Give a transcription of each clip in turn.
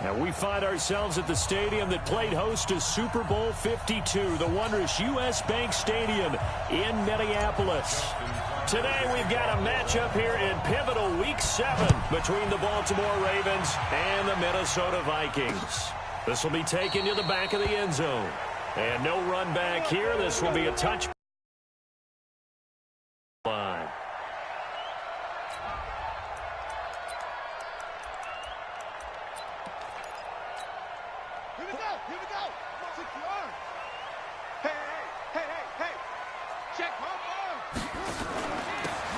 And we find ourselves at the stadium that played host to Super Bowl 52, the wondrous U.S. Bank Stadium in Minneapolis. Today we've got a matchup here in pivotal Week 7 between the Baltimore Ravens and the Minnesota Vikings. This will be taken to the back of the end zone. And no run back here. This will be a touch. Line. Here we go. Secure. Hey. Check home run.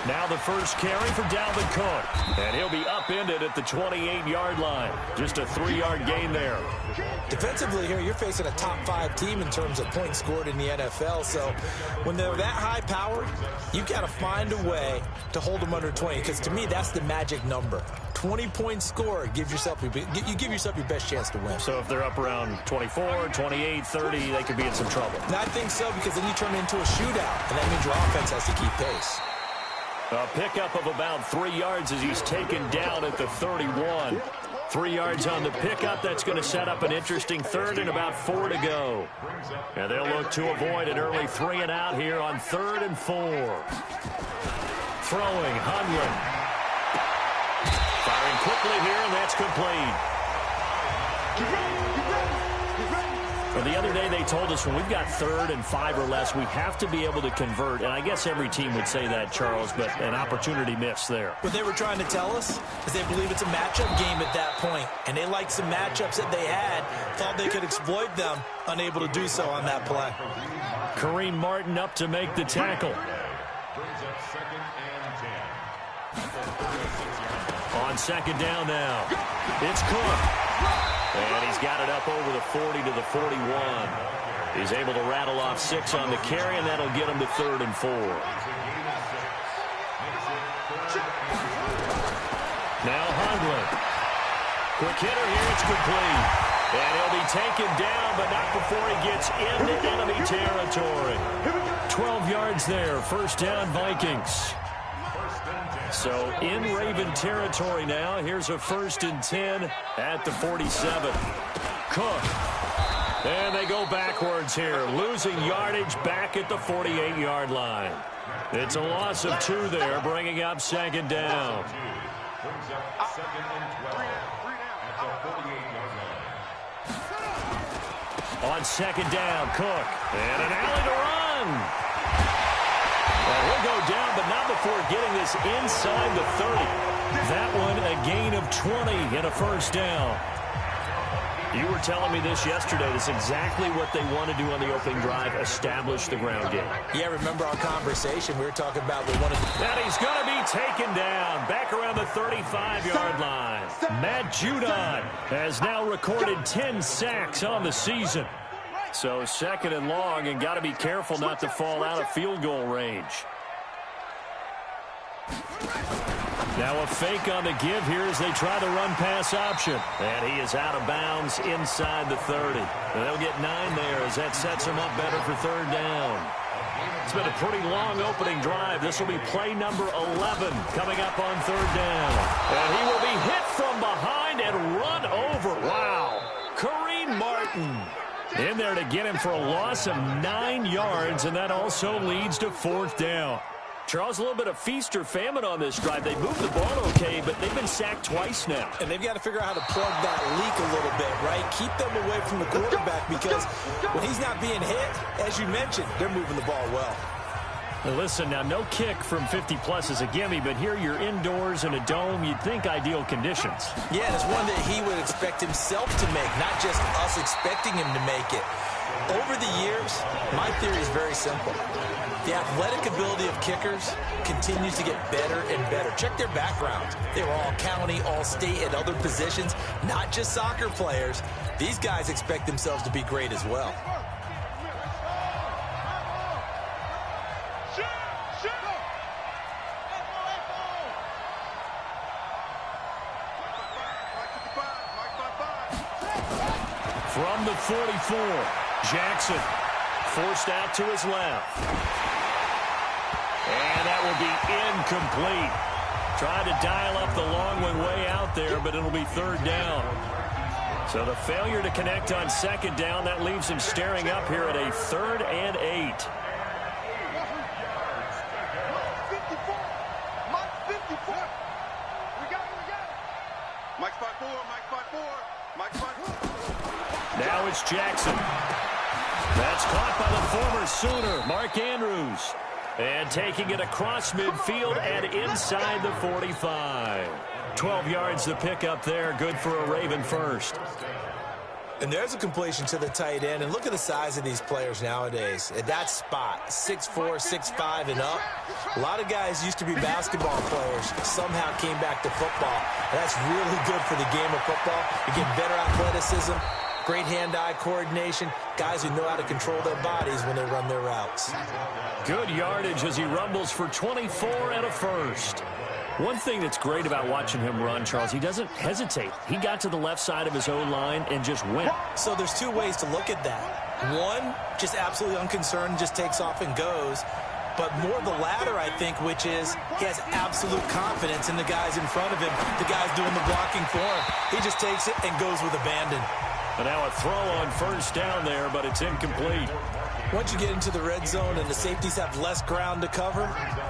Now the first carry for Dalvin Cook. And he'll be upended at the 28-yard line. Just a 3-yard gain there. Defensively here, you're facing a top 5 team in terms of points scored in the NFL. So when they're that high powered, you got to find a way to hold them under 20. Because to me, that's the magic number. 20 points scored, you give yourself your best chance to win. So if they're up around 24, 28, 30, they could be in some trouble. And I think so, because then you turn it into a shootout, and that means your offense has to keep pace. A pickup of about 3 yards as he's taken down at the 31. 3 yards on the pickup. That's going to set up an interesting third and about 4 to go. And they'll look to avoid an early 3 and out here on 3rd and 4. Throwing, Hundlin. Firing quickly here, and that's complete. Well, the other day they told us when we've got 3rd and 5 or less, we have to be able to convert. And I guess every team would say that, Charles, but an opportunity missed there. What they were trying to tell us is they believe it's a matchup game at that point. And they liked some matchups that they had, thought they could exploit them, unable to do so on that play. Kareem Martin up to make the tackle. On 2nd down now, it's Cook. And he's got it up over the 40 to the 41. He's able to rattle off 6 on the carry, and that'll get him to 3rd and 4. Now Hundlin. Quick hitter here, it's complete. And he'll be taken down, but not before he gets into enemy territory. 12 yards there, 1st down Vikings. So in Raven territory now. Here's a 1st and 10 at the 47. Cook. And they go backwards here. Losing yardage back at the 48-yard line. It's a loss of 2 there, bringing up 2nd down. On 2nd down, Cook. And an alley to run. Well, he'll go down, but not before getting this inside the 30. That one a gain of 20 and a 1st down. You were telling me this yesterday. That's exactly what they want to do on the opening drive, establish the ground game. Yeah, remember our conversation. We were talking about they wanted to... And he's going to be taken down back around the 35-yard line. Matt Judon has now recorded 10 sacks on the season. So 2nd and long, and got to be careful not to fall out of field goal range. Now a fake on the give here as they try the run-pass option. And he is out of bounds inside the 30. And they'll get 9 there as that sets him up better for 3rd down. It's been a pretty long opening drive. This will be play number 11 coming up on 3rd down. And he will be hit from behind and run over. Wow. Kareem Martin in there to get him for a loss of 9 yards, and that also leads to 4th down. Charles, a little bit of feast or famine on this drive. They moved the ball okay, but they've been sacked twice now. And they've got to figure out how to plug that leak a little bit, right? Keep them away from the quarterback, because when he's not being hit, as you mentioned, they're moving the ball well. Now listen, now no kick from 50-plus is a gimme, but here you're indoors in a dome. You'd think ideal conditions. Yeah, and it's one that he would expect himself to make, not just us expecting him to make it. Over the years, my theory is very simple. The athletic ability of kickers continues to get better and better. Check their backgrounds. They were all county, all state, at other positions, not just soccer players. These guys expect themselves to be great as well. From the 44, Jackson forced out to his left. And that will be incomplete. Tried to dial up the long one way out there, but it'll be 3rd down. So the failure to connect on second down, that leaves him staring up here at a 3rd and 8. Now it's Jackson. That's caught by the former Sooner, Mark Andrews. And taking it across midfield and inside the 45. 12 yards to pick up there. Good for a Raven first. And there's a completion to the tight end. And look at the size of these players nowadays. At that spot, 6'4", 6'5", and up. A lot of guys used to be basketball players, somehow came back to football. And that's really good for the game of football. You get better athleticism, great hand-eye coordination, guys who know how to control their bodies when they run their routes. Good yardage as he rumbles for 24 and a first. One thing that's great about watching him run, Charles, he doesn't hesitate. He got to the left side of his own line and just went. So there's two ways to look at that. One, just absolutely unconcerned, just takes off and goes. But more the latter, I think, which is he has absolute confidence in the guys in front of him, the guys doing the blocking for him. He just takes it and goes with abandon. And now a throw on first down there, but it's incomplete. Once you get into the red zone and the safeties have less ground to cover,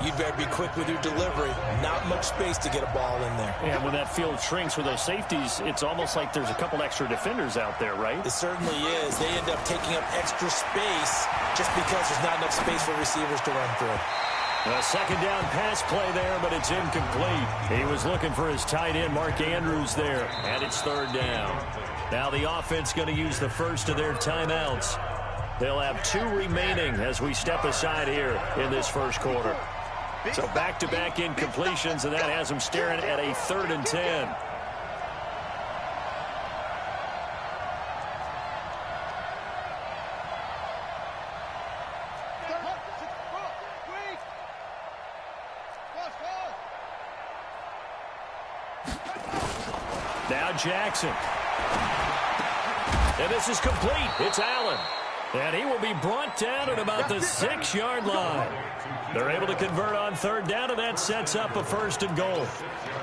you'd better be quick with your delivery. Not much space to get a ball in there. And when that field shrinks with those safeties, it's almost like there's a couple extra defenders out there, right? It certainly is. They end up taking up extra space just because there's not enough space for receivers to run through. A second down pass play there, but it's incomplete. He was looking for his tight end, Mark Andrews, there, and it's 3rd down. Now the offense going to use the first of their timeouts. They'll have 2 remaining as we step aside here in this first quarter. So back-to-back incompletions, and that has them staring at a 3rd and 10. Now Jackson. And this is complete. It's Allen. And he will be brought down at about the 6-yard line. They're able to convert on 3rd down, and that sets up a 1st and goal.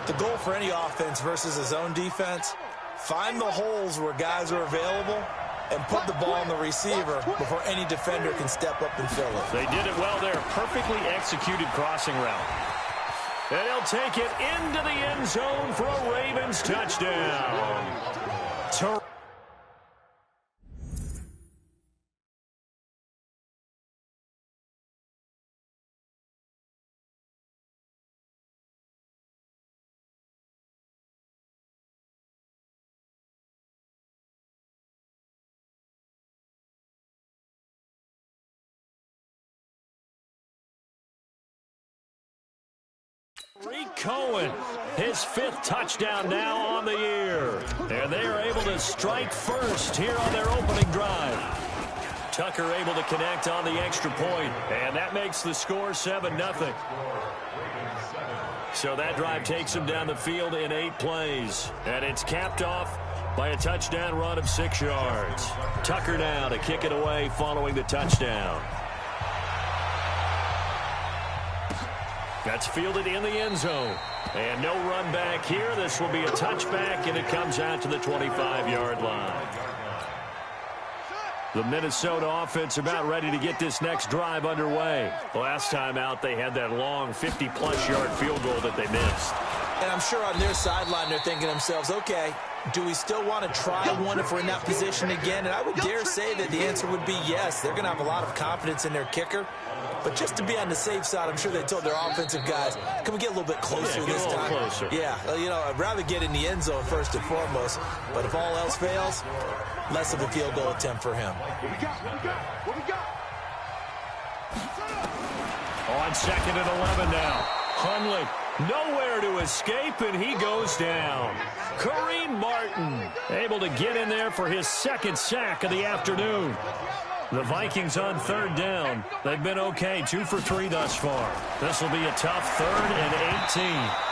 The goal for any offense versus a zone defense, find the holes where guys are available and put the ball on the receiver before any defender can step up and fill it. They did it well there. Perfectly executed crossing route. And he'll take it into the end zone for a Ravens touchdown. Cohen, his 5th touchdown now on the year. And they are able to strike first here on their opening drive. Tucker able to connect on the extra point, and that makes the score 7-0. So that drive takes him down the field in 8 plays. And it's capped off by a touchdown run of 6 yards. Tucker now to kick it away following the touchdown. That's fielded in the end zone. And no run back here. This will be a touchback, and it comes out to the 25-yard line. The Minnesota offense about ready to get this next drive underway. Last time out, they had that long 50-plus yard field goal that they missed. And I'm sure on their sideline they're thinking to themselves, okay, do we still want to try one if we're in that position again? And I would dare say that the answer would be yes. They're going to have a lot of confidence in their kicker. But just to be on the safe side, I'm sure they told their offensive guys, can we get a little bit closer this time? Closer. Yeah, you know, I'd rather get in the end zone first and foremost. But if all else fails, less of a field goal attempt for him. What we got? What we got? On 2nd and 11 now. Hundley nowhere to escape, and he goes down. Kareem Martin able to get in there for his 2nd sack of the afternoon. The Vikings on 3rd down. They've been okay, 2 for 3 thus far. This will be a tough 3rd and 18.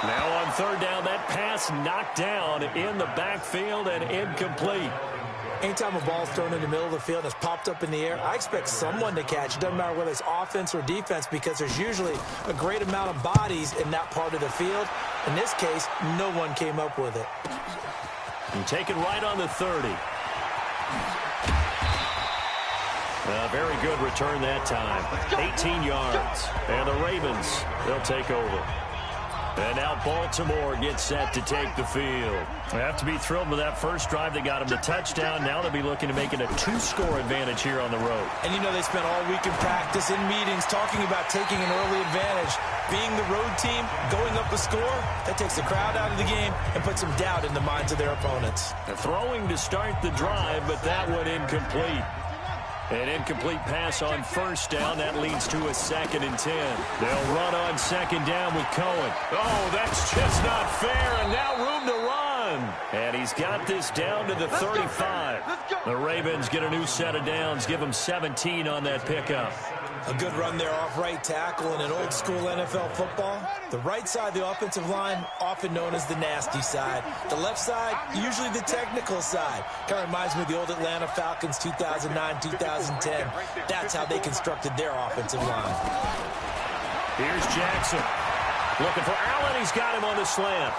Now on 3rd down, that pass knocked down in the backfield and incomplete. Anytime a ball's thrown in the middle of the field and it's popped up in the air, I expect someone to catch. It doesn't matter whether it's offense or defense, because there's usually a great amount of bodies in that part of the field. In this case, no one came up with it. And taken right on the 30. Very good return that time. 18 yards. And the Ravens, they'll take over. And now Baltimore gets set to take the field. They have to be thrilled with that first drive. They got them the touchdown. Now they'll be looking to make it a 2-score advantage here on the road. And you know they spent all week in practice, in meetings, talking about taking an early advantage. Being the road team, going up a score, that takes the crowd out of the game and puts some doubt in the minds of their opponents. They're throwing to start the drive, but that one incomplete. An incomplete pass on first down. That leads to a 2nd and 10. They'll run on 2nd down with Cohen. Oh, that's just not fair, and now room to run. And he's got this down to the 35. The Ravens get a new set of downs, give them 17 on that pickup. A good run there off right tackle in an old-school NFL football. The right side of the offensive line, often known as the nasty side. The left side, usually the technical side. Kind of reminds me of the old Atlanta Falcons 2009-2010. That's how they constructed their offensive line. Here's Jackson. Looking for Allen. He's got him on the slant.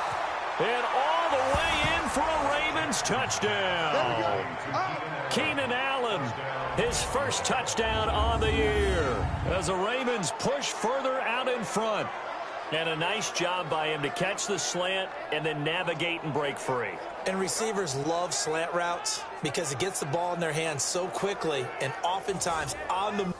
And all the way in for a Ravens touchdown. Keenan Allen, his first touchdown on the year as the Ravens push further out in front. And a nice job by him to catch the slant and then navigate and break free. And receivers love slant routes because it gets the ball in their hands so quickly and oftentimes on the move.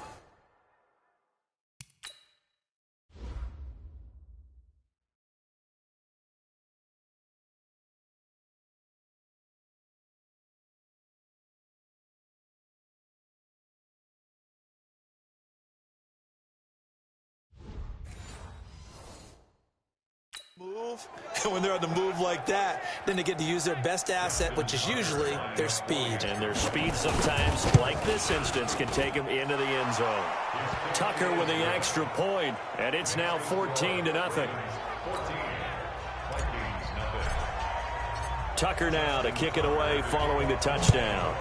And when they're on the move like that, then they get to use their best asset, which is usually their speed. And their speed sometimes, like this instance, can take them into the end zone. Tucker with the extra point, and it's now 14-0. Tucker now to kick it away following the touchdown.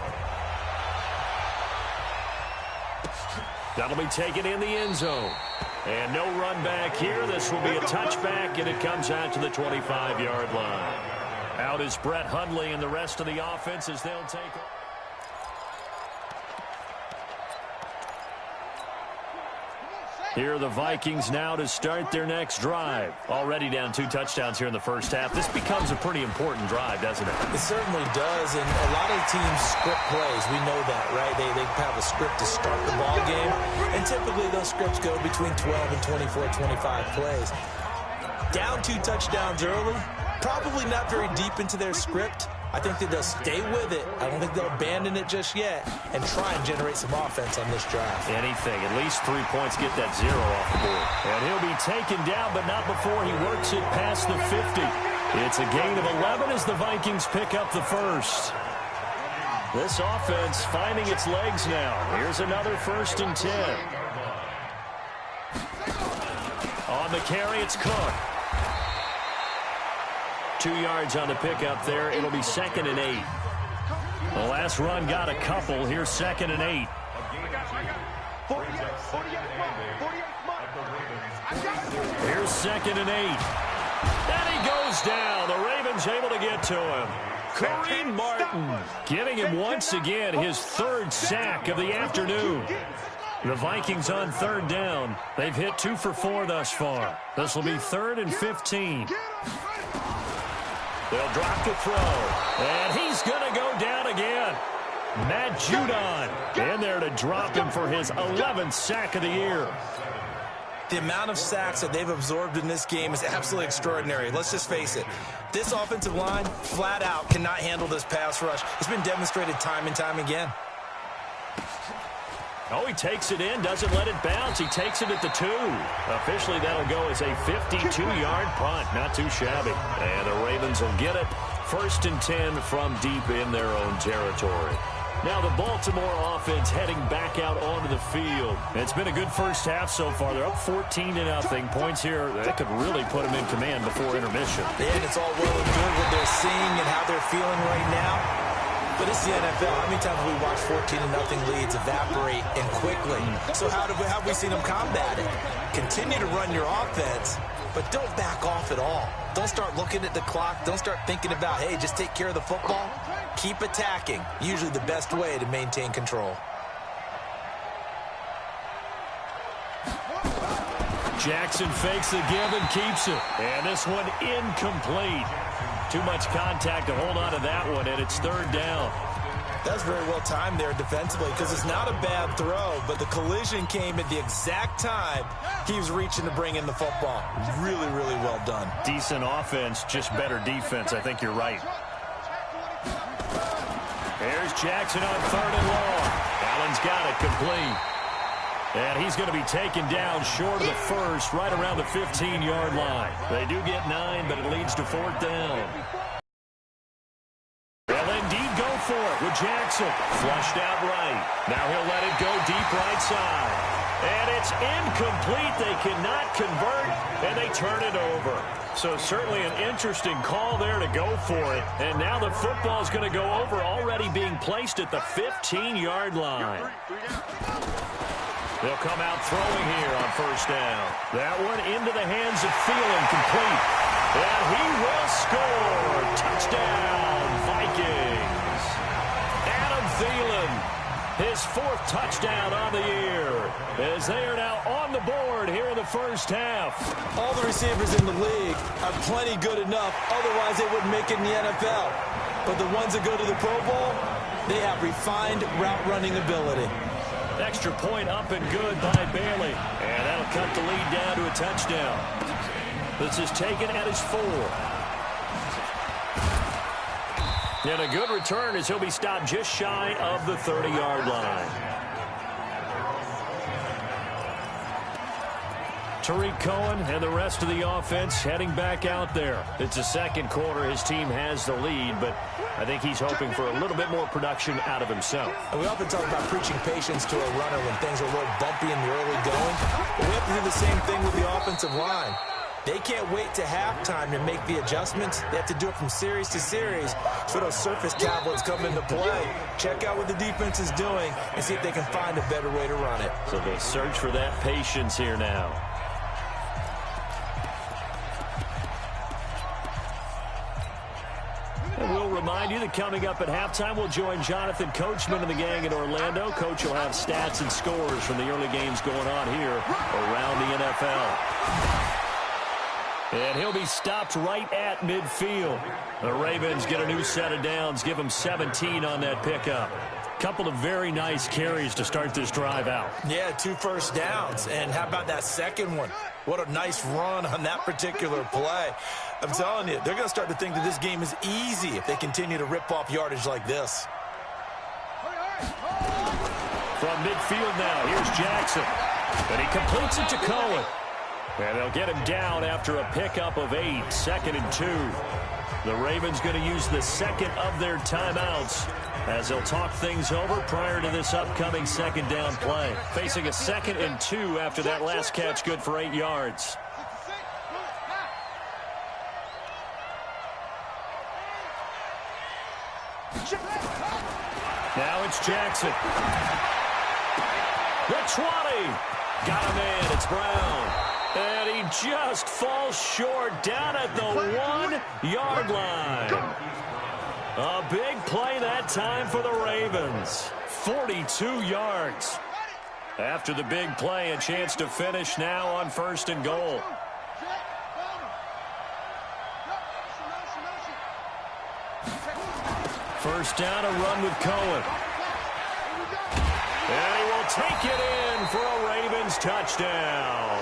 That'll be taken in the end zone. And no run back here. This will be a touchback, and it comes out to the 25-yard line. Out is Brett Hundley and the rest of the offense as they'll take it. Here are the Vikings now to start their next drive. Already down 2 touchdowns here in the first half. This becomes a pretty important drive, doesn't it? It certainly does, and a lot of teams script plays. We know that, right? They have a script to start the ball game, and typically those scripts go between 12 and 24, 25 plays. Down 2 touchdowns early, probably not very deep into their script. I think that they'll stay with it. I don't think they'll abandon it just yet and try and generate some offense on this drive. Anything. At least 3 points, get that 0 off the board. And he'll be taken down, but not before he works it past the 50. It's a gain of 11 as the Vikings pick up the first. This offense finding its legs now. Here's another 1st and 10. On the carry, it's Cook. 2 yards on the pickup there. It'll be 2nd and 8. The last run got a couple. Here's 2nd and 8. Here's 2nd and 8. And he goes down. The Ravens able to get to him. Kareem Martin giving him once again his 3rd sack of the afternoon. The Vikings on 3rd down. They've hit 2 for 4 thus far. This will be 3rd and 15. They'll drop to throw. And he's going to go down again. Matt Judon in there to drop him for his 11th sack of the year. The amount of sacks that they've absorbed in this game is absolutely extraordinary. Let's just face it. This offensive line, flat out, cannot handle this pass rush. It's been demonstrated time and time again. Oh, he takes it in, doesn't let it bounce. He takes it at the 2. Officially, that'll go as a 52-yard punt. Not too shabby. And the Ravens will get it. 1st and 10 from deep in their own territory. Now the Baltimore offense heading back out onto the field. It's been a good first half so far. They're up 14-0. Points here that could really put them in command before intermission. And it's all well and good what they're seeing and how they're feeling right now. But it's the NFL. How many times have we watched 14-0 leads evaporate and quickly? So how have we seen them combat it? Continue to run your offense but don't back off at all. Don't start looking at the clock. Don't start thinking about, hey, just take care of the football. Keep attacking. Usually the best way to maintain control. Jackson fakes the give and keeps it. And this one incomplete. Too much contact to hold on to that one, and it's third down. That's very well timed there defensively because it's not a bad throw, but the collision came at the exact time he was reaching to bring in the football. Really, really well done. Decent offense, just better defense. I think you're right. There's Jackson on third and long. Allen's got it complete. And he's going to be taken down short of the first, right around the 15-yard line. They do get 9, but it leads to fourth down. They'll indeed go for it with Jackson. Flushed out right. Now he'll let it go deep right side. And it's incomplete. They cannot convert, and they turn it over. So certainly an interesting call there to go for it. And now the football is going to go over, already being placed at the 15-yard line. They'll come out throwing here on first down. That one into the hands of Thielen, complete. And he will score. Touchdown, Vikings. Adam Thielen, his fourth touchdown on the year, as they are now on the board here in the first half. All the receivers in the league are plenty good enough, otherwise they wouldn't make it in the NFL. But the ones that go to the Pro Bowl, they have refined route running ability. Extra point up and good by Bailey. And that'll cut the lead down to a touchdown. This is taken at his 4. And a good return as he'll be stopped just shy of the 30-yard line. Tariq Cohen and the rest of the offense heading back out there. It's the second quarter. His team has the lead, but I think he's hoping for a little bit more production out of himself. And we often talk about preaching patience to a runner when things are a little bumpy in the early going. But we have to do the same thing with the offensive line. They can't wait to halftime to make the adjustments. They have to do it from series to series. So those surface tablets come into play. Check out what the defense is doing and see if they can find a better way to run it. So they'll search for that patience here now. And we'll remind you that coming up at halftime, we'll join Jonathan Coachman and the gang in Orlando. Coach will have stats and scores from the early games going on here around the NFL. And he'll be stopped right at midfield. The Ravens get a new set of downs, give them 17 on that pickup. Couple of very nice carries to start this drive out. Yeah, 2 first downs. And how about that second one? What a nice run on that particular play. I'm telling you, they're going to start to think that this game is easy if they continue to rip off yardage like this. From midfield now, here's Jackson. And he completes it to Cohen. And they'll get him down after a pickup of 8, 2nd and 2. The Ravens going to use the second of their timeouts as they'll talk things over prior to this upcoming second down play. Facing a 2nd and 2 after that last catch, good for 8 yards. Now it's Jackson. The 20. Got him in. It's Brown. And he just falls short down at the 1-yard line. A big play that time for the Ravens. 42 yards. After the big play, a chance to finish now on 1st and goal. First down, a run with Cohen. And he will take it in for a Ravens touchdown.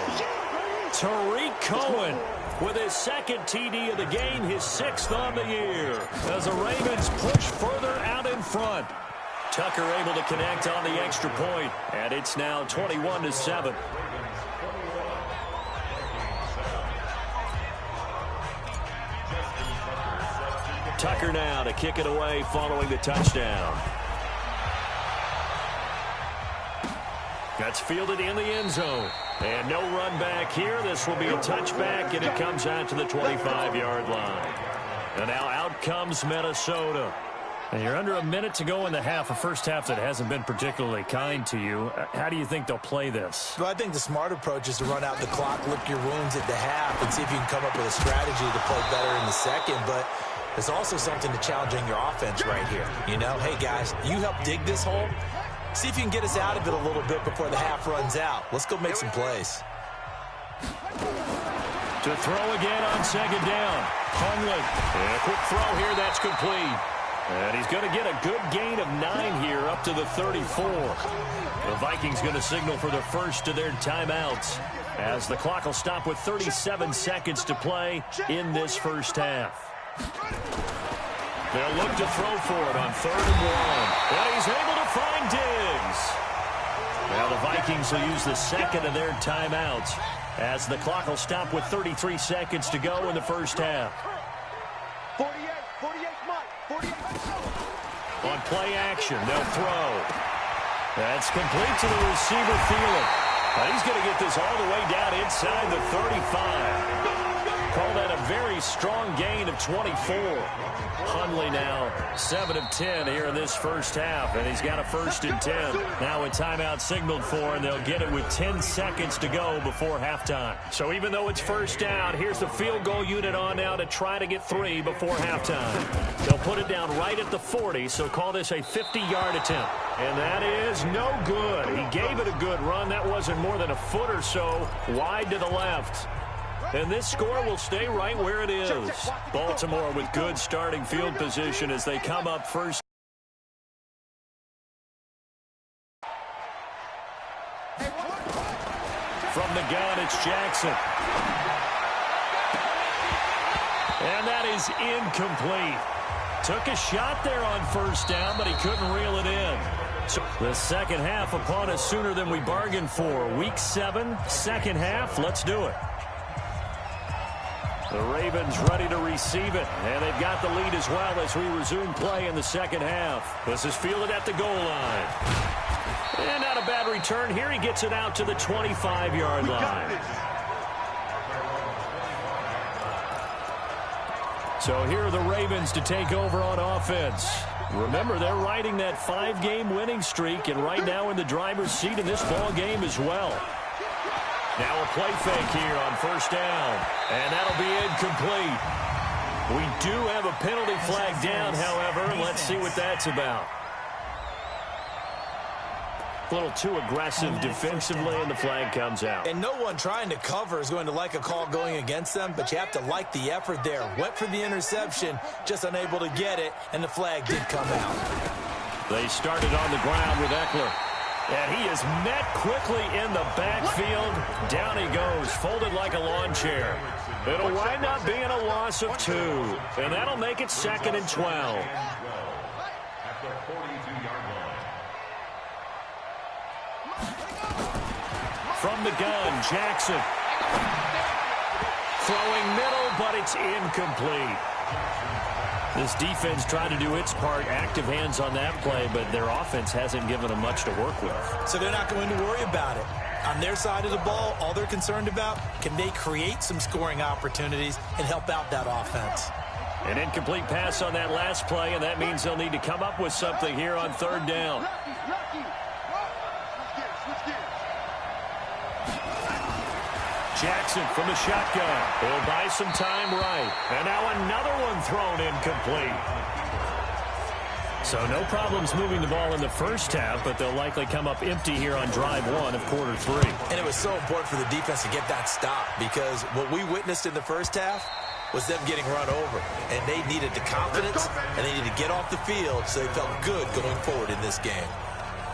Tariq Cohen with his 2nd TD of the game, his 6th on the year, as the Ravens push further out in front. Tucker able to connect on the extra point, and it's now 21-7. Tucker now to kick it away following the touchdown. That's fielded in the end zone. And no run back here. This will be a touchback, and it comes out to the 25-yard line. And now out comes Minnesota. And you're under a minute to go in the half, a first half that hasn't been particularly kind to you. How do you think they'll play this? Well, I think the smart approach is to run out the clock, lick your wounds at the half, and see if you can come up with a strategy to play better in the second. But there's also something to challenging your offense right here. You know, hey, guys, you help dig this hole. See if you can get us out of it a little bit before the half runs out. Let's go make some plays. To throw again on second down. Hundley. And a quick throw here. That's complete. And he's going to get a good gain of 9 here up to the 34. The Vikings going to signal for the first of their timeouts as the clock will stop with 37 seconds to play in this first half. They'll look to throw for it on 3rd and 1. And he's able to find Diggs. Now the Vikings will use the second of their timeouts as the clock will stop with 33 seconds to go in the first half. 48, Mike, 48. On play action, they'll throw. That's complete to the receiver, Thielen. And he's going to get this all the way down inside the 35. Call that a very strong gain of 24. Hundley now 7 of 10 here in this first half, and he's got a 1st and 10. Now a timeout signaled for, and they'll get it with 10 seconds to go before halftime. So even though it's first down, here's the field goal unit on now to try to get 3 before halftime. They'll put it down right at the 40, so call this a 50-yard attempt. And that is no good. He gave it a good run. That wasn't more than a foot or so wide to the left. And this score will stay right where it is. Baltimore with good starting field position as they come up first. From the gun, it's Jackson. And that is incomplete. Took a shot there on first down, but he couldn't reel it in. So the second half upon us sooner than we bargained for. Week 7, second half. Let's do it. The Ravens ready to receive it, and they've got the lead as well as we resume play in the second half. This is fielded at the goal line. And not a bad return here. He gets it out to the 25-yard line. So here are the Ravens to take over on offense. Remember, they're riding that 5-game winning streak, and right now in the driver's seat in this ball game as well. Now a play fake here on first down, and that'll be incomplete. We do have a penalty flag down, however. Let's see what that's about. A little too aggressive defensively, and the flag comes out. And no one trying to cover is going to like a call going against them, but you have to like the effort there. Went for the interception, just unable to get it, and the flag did come out. They started on the ground with Eckler. And he is met quickly in the backfield. Down he goes, folded like a lawn chair. It'll wind up being a loss of 2. And that'll make it 2nd and 12. From the gun, Jackson. Throwing middle, but it's incomplete. This defense tried to do its part, active hands on that play, but their offense hasn't given them much to work with. So they're not going to worry about it. On their side of the ball, all they're concerned about, can they create some scoring opportunities and help out that offense? An incomplete pass on that last play, and that means they'll need to come up with something here on 3rd down. Jackson from the shotgun. He'll buy some time right. And now another one thrown incomplete. So no problems moving the ball in the first half, but they'll likely come up empty here on drive 1 of quarter 3. And it was so important for the defense to get that stop, because what we witnessed in the first half was them getting run over. And they needed the confidence, and they needed to get off the field so they felt good going forward in this game.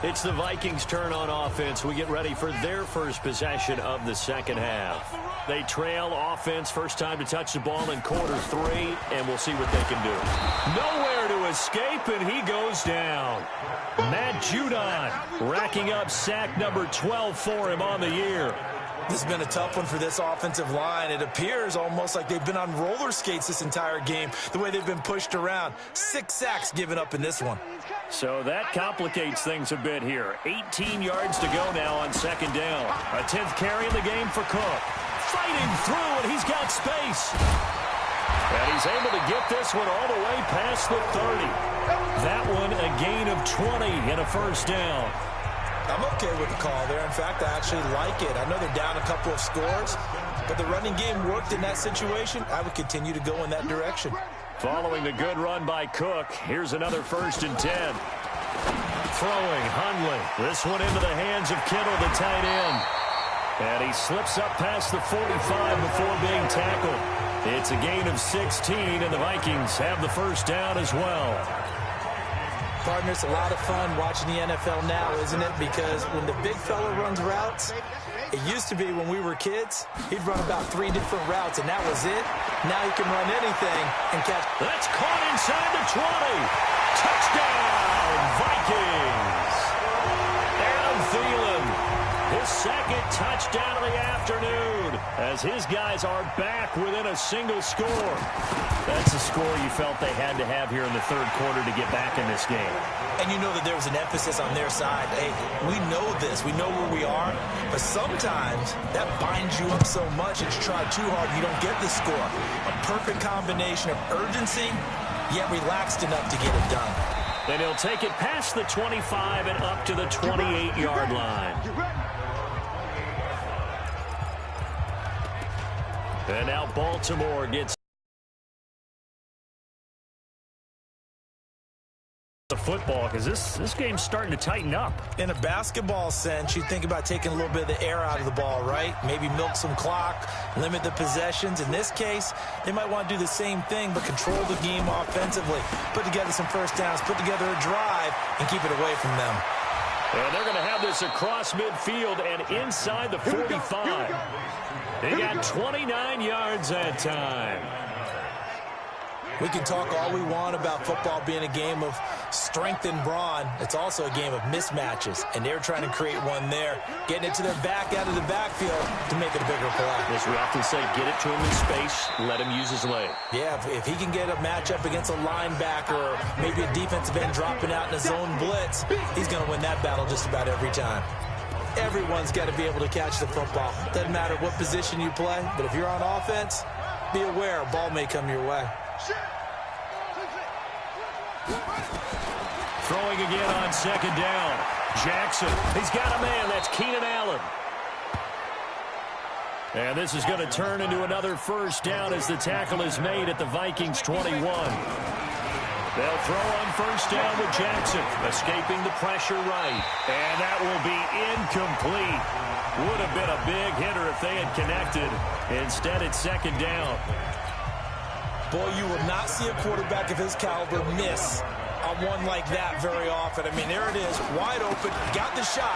It's the Vikings' turn on offense. We get ready for their first possession of the second half. They trail offense, first time to touch the ball in quarter 3, and we'll see what they can do. Nowhere to escape, and he goes down. Matt Judon racking up sack number 12 for him on the year. This has been a tough one for this offensive line. It appears almost like they've been on roller skates this entire game, the way they've been pushed around. 6 sacks given up in this one. So that complicates things a bit here. 18 yards to go now on second down. A 10th carry in the game for Cook. Fighting through, and he's got space. And he's able to get this one all the way past the 30. That one a gain of 20 and a first down. I'm okay with the call there. In fact, I actually like it. I know they're down a couple of scores, but the running game worked in that situation. I would continue to go in that direction. Following the good run by Cook, here's another 1st and 10. Throwing, Hundley. This one into the hands of Kittle, the tight end. And he slips up past the 45 before being tackled. It's a gain of 16, and the Vikings have the first down as well. Partner, it's a lot of fun watching the NFL now, isn't it? Because when the big fella runs routes, it used to be when we were kids, he'd run about 3 different routes, and that was it. Now he can run anything and catch. That's caught inside the 20. Touchdown, Vikings. Adam Thielen, his 2nd touchdown of the afternoon, as his guys are back within a single score. That's a score you felt they had to have here in the 3rd quarter to get back in this game. And you know that there was an emphasis on their side. Hey, we know this. We know where we are. But sometimes that binds you up so much that you try too hard, you don't get the score. A perfect combination of urgency, yet relaxed enough to get it done. Then he'll take it past the 25 and up to the 28-yard line. And now Baltimore gets the football, because this game's starting to tighten up. In a basketball sense, you think about taking a little bit of the air out of the ball, right? Maybe milk some clock, limit the possessions. In this case, they might want to do the same thing, but control the game offensively. Put together some first downs, put together a drive, and keep it away from them. And they're going to have this across midfield and inside the 45. They got 29 yards that time. We can talk all we want about football being a game of strength and brawn. It's also a game of mismatches, and they're trying to create one there, getting it to their back out of the backfield to make it a bigger play. As we often say, get it to him in space, let him use his leg. Yeah, if he can get a matchup against a linebacker or maybe a defensive end dropping out in a zone blitz, he's going to win that battle just about every time. Everyone's got to be able to catch the football. Doesn't matter what position you play, but if you're on offense, be aware a ball may come your way. Throwing again on 2nd down. Jackson, he's got a man. That's Keenan Allen. And this is going to turn into another first down as the tackle is made at the Vikings 21. They'll throw on 1st down with Jackson, escaping the pressure right. And that will be incomplete. Would have been a big hitter if they had connected. Instead, it's 2nd down. Boy, you will not see a quarterback of his caliber miss on one like that very often. I mean, there it is, wide open, got the shot,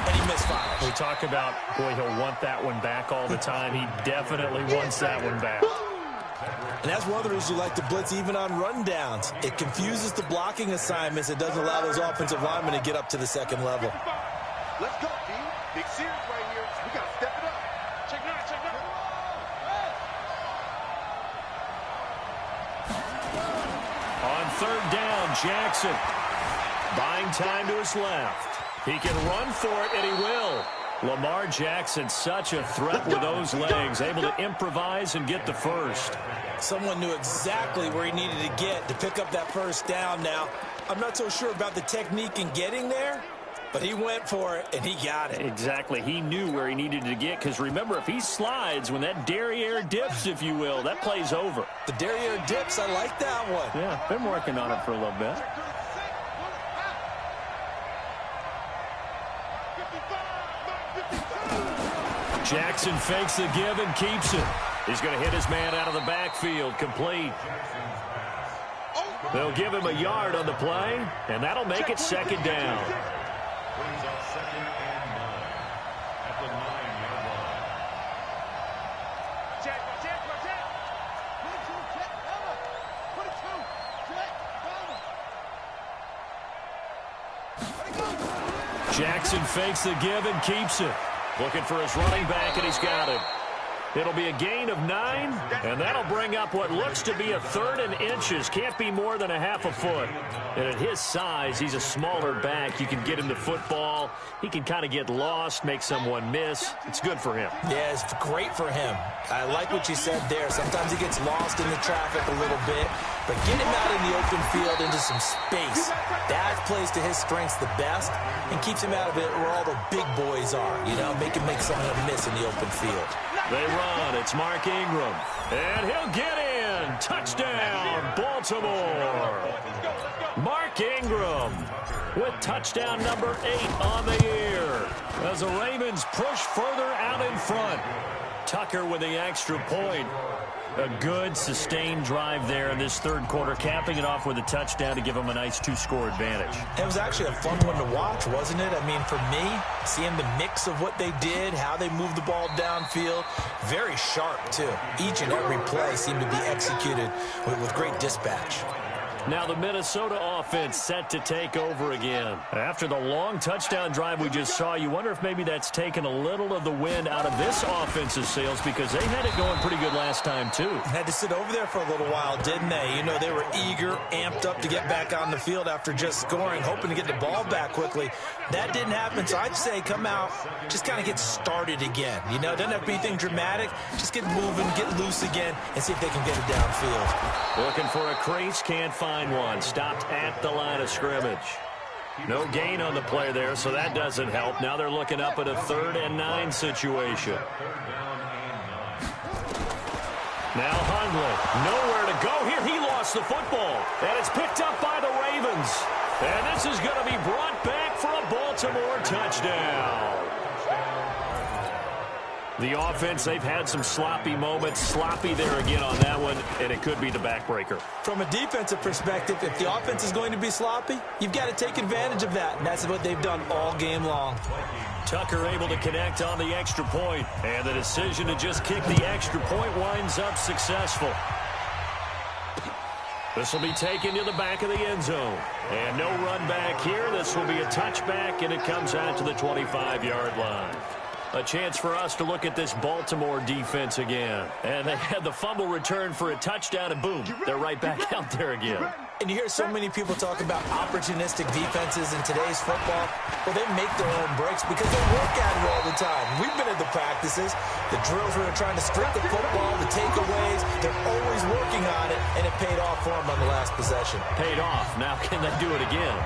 and he misfires. We talk about, boy, he'll want that one back all the time. He definitely wants that one back. And that's one of the reasons you like to blitz even on rundowns. It confuses the blocking assignments. It doesn't allow those offensive linemen to get up to the 2nd level. Let's go, team. Big series right here. We got to step it up. Check it out, check it out. On 3rd down, Jackson buying time to his left. He can run for it, and he will. Lamar Jackson, such a threat with those legs, able to improvise and get the first. Someone knew exactly where he needed to get to pick up that 1st down. Now, I'm not so sure about the technique in getting there, but he went for it, and he got it. Exactly. He knew where he needed to get, because remember, if he slides, when that derriere dips, if you will, that play's over. The derriere dips, I like that one. Yeah, been working on it for a little bit. Jackson fakes the give and keeps it. He's going to hit his man out of the backfield, complete. They'll give him a yard on the play, and that'll make it 2nd down. Jackson fakes the give and keeps it. Looking for his running back, and he's got him. It'll be a gain of 9, and that'll bring up what looks to be a 3rd and inches. Can't be more than a half a foot. And at his size, he's a smaller back. You can get him the football. He can kind of get lost, make someone miss. It's good for him. Yeah, it's great for him. I like what you said there. Sometimes he gets lost in the traffic a little bit, but get him out in the open field into some space. That plays to his strengths the best and keeps him out of it where all the big boys are. You know, make him make someone miss in the open field. They run. It's Mark Ingram. And he'll get in. Touchdown, Baltimore. Mark Ingram with touchdown number 8 on the year as the Ravens push further out in front. Tucker with the extra point. A good, sustained drive there in this third quarter, capping it off with a touchdown to give them a nice 2-score advantage. It was actually a fun one to watch, wasn't it? I mean, for me, seeing the mix of what they did, how they moved the ball downfield, very sharp, too. Each and every play seemed to be executed with great dispatch. Now the Minnesota offense set to take over again. After the long touchdown drive we just saw, you wonder if maybe that's taken a little of the wind out of this offense's sails because they had it going pretty good last time too. Had to sit over there for a little while, didn't they? You know, they were eager, amped up to get back on the field after just scoring, hoping to get the ball back quickly. That didn't happen, so I'd say come out, just kind of get started again. You know, doesn't have to be anything dramatic. Just get moving, get loose again, and see if they can get it downfield. Looking for a crease, can't find one. Stopped at the line of scrimmage. No gain on the play there, so that doesn't help. Now they're looking up at a 3rd and 9 situation. Now Hundley, nowhere to go here. He lost the football, and it's picked up by the Ravens. And this is going to be brought back for a Baltimore touchdown. The offense, they've had some sloppy moments. Sloppy there again on that one, and it could be the backbreaker. From a defensive perspective, if the offense is going to be sloppy, you've got to take advantage of that, and that's what they've done all game long. Tucker able to connect on the extra point, and the decision to just kick the extra point winds up successful. This will be taken to the back of the end zone. And no run back here. This will be a touchback, and it comes out to the 25-yard line. A chance for us to look at this Baltimore defense again. And they had the fumble return for a touchdown, and boom, they're right back out there again. And you hear so many people talk about opportunistic defenses in today's football. Well, they make their own breaks because they work at it all the time. We've been at the practices, the drills where they're trying to strip the football, the takeaways. They're always working on it, and it paid off for them on the last possession. Paid off. Now can they do it again?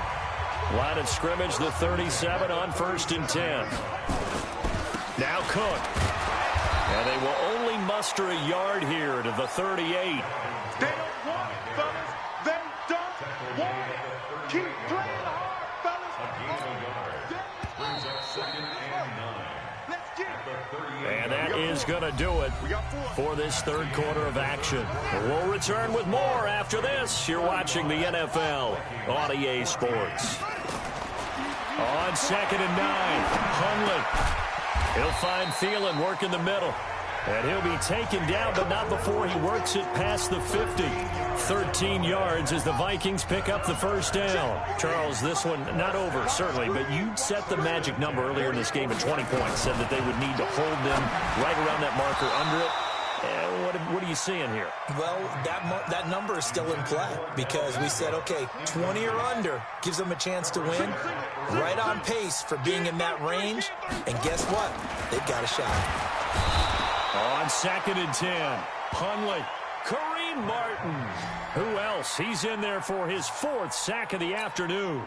Line of scrimmage, the 37 on 1st and 10. Now Cook. And they will only muster a yard here to the 38. They don't want it, fellas. They don't want it. Keep playing hard, fellas. Let's get it. And that is going to do it for this third quarter of action. We'll return with more after this. You're watching the NFL on EA Sports. On 2nd and 9, Hundley. He'll find Thielen working the middle. And he'll be taken down, but not before he works it past the 50. 13 yards as the Vikings pick up the first down. Charles, this one not over, certainly, but you set the magic number earlier in this game at 20 points, said that they would need to hold them right around that marker under it. What are you seeing here? Well, that number is still in play because we said, okay, 20 or under gives them a chance to win. Right on pace for being in that range. And guess what? They've got a shot. On 2nd and 10, Hundley, Kareem Martin. Who else? He's in there for his 4th sack of the afternoon.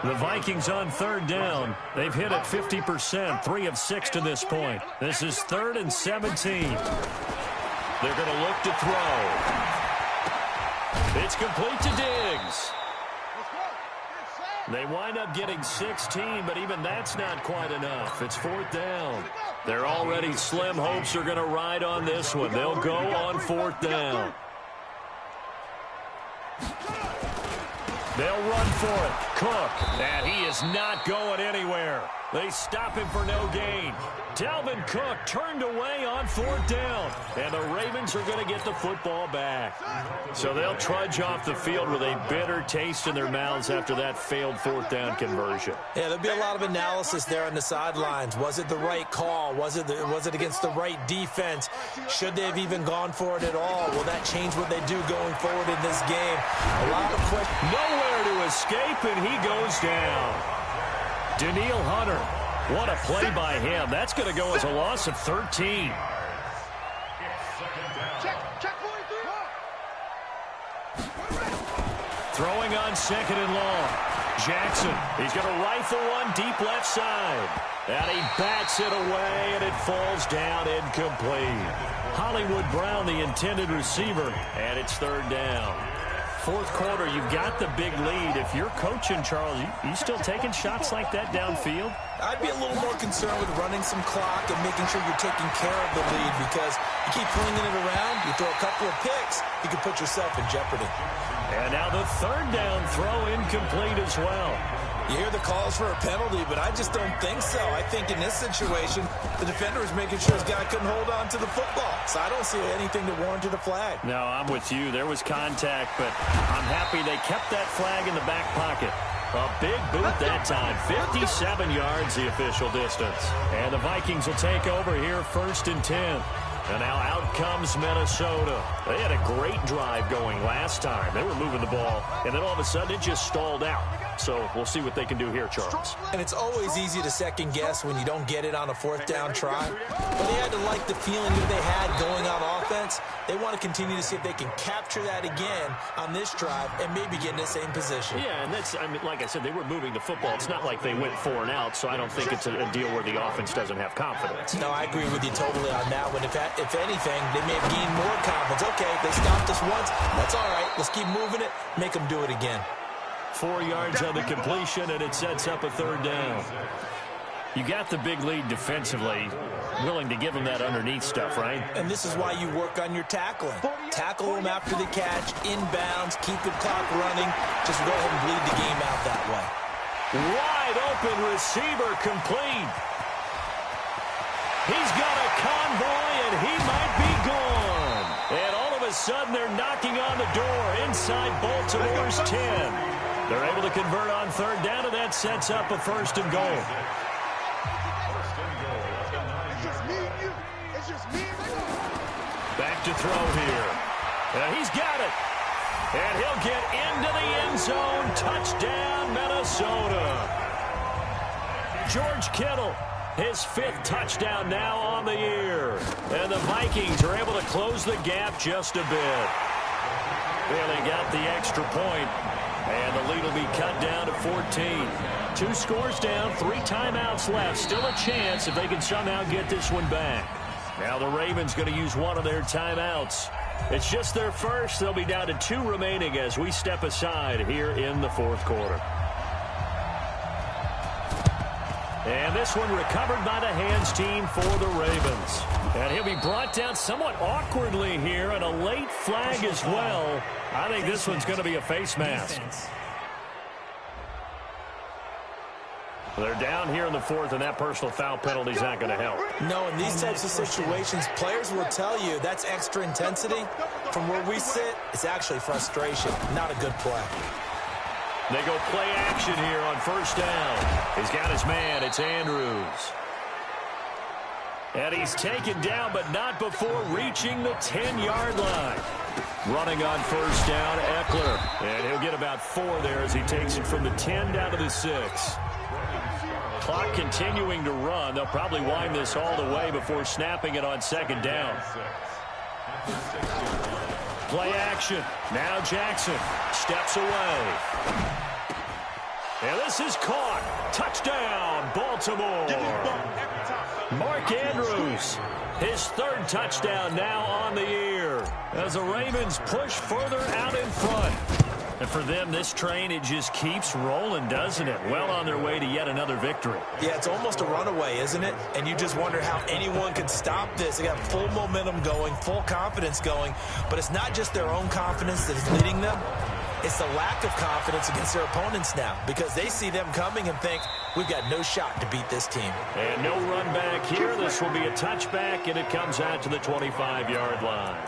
The Vikings on 3rd down. They've hit it 50%, 3 of 6 to this point. This is 3rd and 17. They're going to look to throw. It's complete to Diggs. They wind up getting 16, but even that's not quite enough. It's 4th down. They're already slim hopes are going to ride on this one. They'll go on 4th down. They'll run for it. Cook, and he is not going anywhere. They stop him for no gain. Dalvin Cook turned away on 4th down. And the Ravens are going to get the football back. So they'll trudge off the field with a bitter taste in their mouths after that failed 4th down conversion. Yeah, there'll be a lot of analysis there on the sidelines. Was it the right call? Was it against the right defense? Should they have even gone for it at all? Will that change what they do going forward in this game? A lot of questions. Nowhere to escape, and he goes down. Danielle Hunter. What a play by him. That's going to go as a loss of 13. Throwing on 2nd and long. Jackson, he's going to rifle one deep left side. And he bats it away, and it falls down incomplete. Hollywood Brown, the intended receiver, and it's 3rd down. 4th quarter, you've got the big lead. If you're coaching, Charles, you still taking shots like that downfield? I'd be a little more concerned with running some clock and making sure you're taking care of the lead, because you keep flinging it around, you throw a couple of picks, you can put yourself in jeopardy. And now the 3rd down throw incomplete as well. You hear the calls for a penalty, but I just don't think so. I think in this situation, the defender is making sure his guy couldn't hold on to the football. So I don't see anything that warranted a flag. No, I'm with you. There was contact, but I'm happy they kept that flag in the back pocket. A big boot that time. 57 yards, the official distance. And the Vikings will take over here 1st and 10. And now out comes Minnesota. They had a great drive going last time. They were moving the ball, and then all of a sudden it just stalled out. So we'll see what they can do here, Charles. And it's always easy to second guess when you don't get it on a 4th down try. But they had to like the feeling that they had going on offense. They want to continue to see if they can capture that again on this drive and maybe get in the same position. Yeah, and that's, I mean, like I said, they were moving the football. It's not like they went 4 and out, so I don't think it's a deal where the offense doesn't have confidence. No, I agree with you totally on that one. If anything, they may have gained more confidence. Okay, they stopped us once. That's all right. Let's keep moving it. Make them do it again. 4 yards on the completion, and it sets up a 3rd down. You got the big lead defensively, willing to give them that underneath stuff, right? And this is why you work on your tackling. Tackle them after the catch, inbounds, keep the clock running. Just go ahead and bleed the game out that way. Wide open receiver complete. He's got a convoy, and he might be gone. And all of a sudden, they're knocking on the door inside Baltimore's 10. They're able to convert on 3rd down, and that sets up a 1st and goal. Back to throw here. And he's got it. And he'll get into the end zone. Touchdown, Minnesota. George Kittle, his 5th touchdown now on the year. And the Vikings are able to close the gap just a bit. Well, they got the extra point. And the lead will be cut down to 14. 2 scores down, 3 timeouts left. Still a chance if they can somehow get this one back. Now the Ravens going to use one of their timeouts. It's just their first. They'll be down to 2 remaining as we step aside here in the 4th quarter. And this one recovered by the hands team for the Ravens. And he'll be brought down somewhat awkwardly here, and a late flag as well. I think this one's going to be a face mask. They're down here in the 4th, and that personal foul penalty is not going to help. No, in these types of situations, players will tell you that's extra intensity. From where we sit, it's actually frustration, not a good play. They go play action here on 1st down. He's got his man. It's Andrews. And he's taken down, but not before reaching the 10-yard line. Running on 1st down, Eckler. And he'll get about 4 there as he takes it from the 10 down to the 6. Clock continuing to run. They'll probably wind this all the way before snapping it on 2nd down. Play action. Now Jackson steps away. And this is caught. Touchdown, Baltimore. Mark Andrews, his 3rd touchdown now on the year as the Ravens push further out in front. And for them, this train, it just keeps rolling, doesn't it? Well on their way to yet another victory. Yeah, it's almost a runaway, isn't it? And you just wonder how anyone could stop this. They got full momentum going, full confidence going. But it's not just their own confidence that is leading them. It's the lack of confidence against their opponents now, because they see them coming and think, we've got no shot to beat this team. And no run back here. This will be a touchback, and it comes out to the 25-yard line.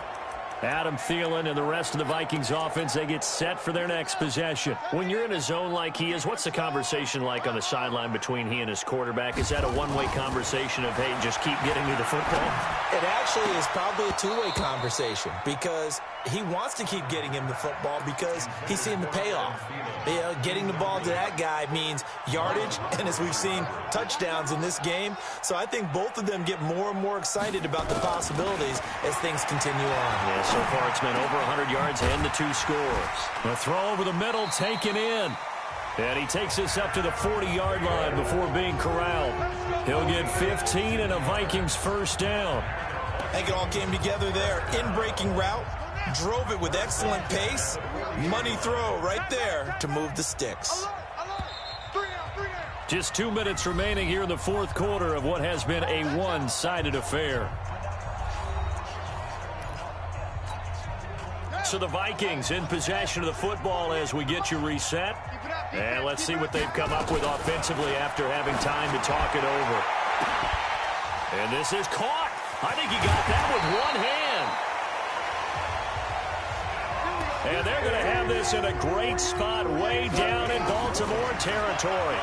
Adam Thielen and the rest of the Vikings offense, they get set for their next possession. When you're in a zone like he is, what's the conversation like on the sideline between he and his quarterback? Is that a one-way conversation of, hey, just keep getting me the football? It actually is probably a two-way conversation because he wants to keep getting him the football because he's seeing the payoff. You know, getting the ball to that guy means yardage, and as we've seen, touchdowns in this game. So I think both of them get more and more excited about the possibilities as things continue on. Yeah, so far it's been over 100 yards and the 2 scores. A throw over the middle, taken in. And he takes this up to the 40-yard line before being corralled. He'll get 15 and a Vikings first down. I think it all came together there. In-breaking route, drove it with excellent pace. Money throw right there to move the sticks. Just 2 minutes remaining here in the fourth quarter of what has been a one-sided affair. So the Vikings in possession of the football as we get you reset. And let's see what they've come up with offensively after having time to talk it over. And this is caught. I think he got that with one hand. And they're going to have this in a great spot way down in Baltimore territory.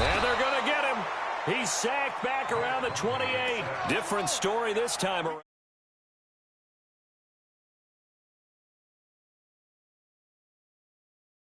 And they're going to get him. He's sacked back around the 28. Different story this time around.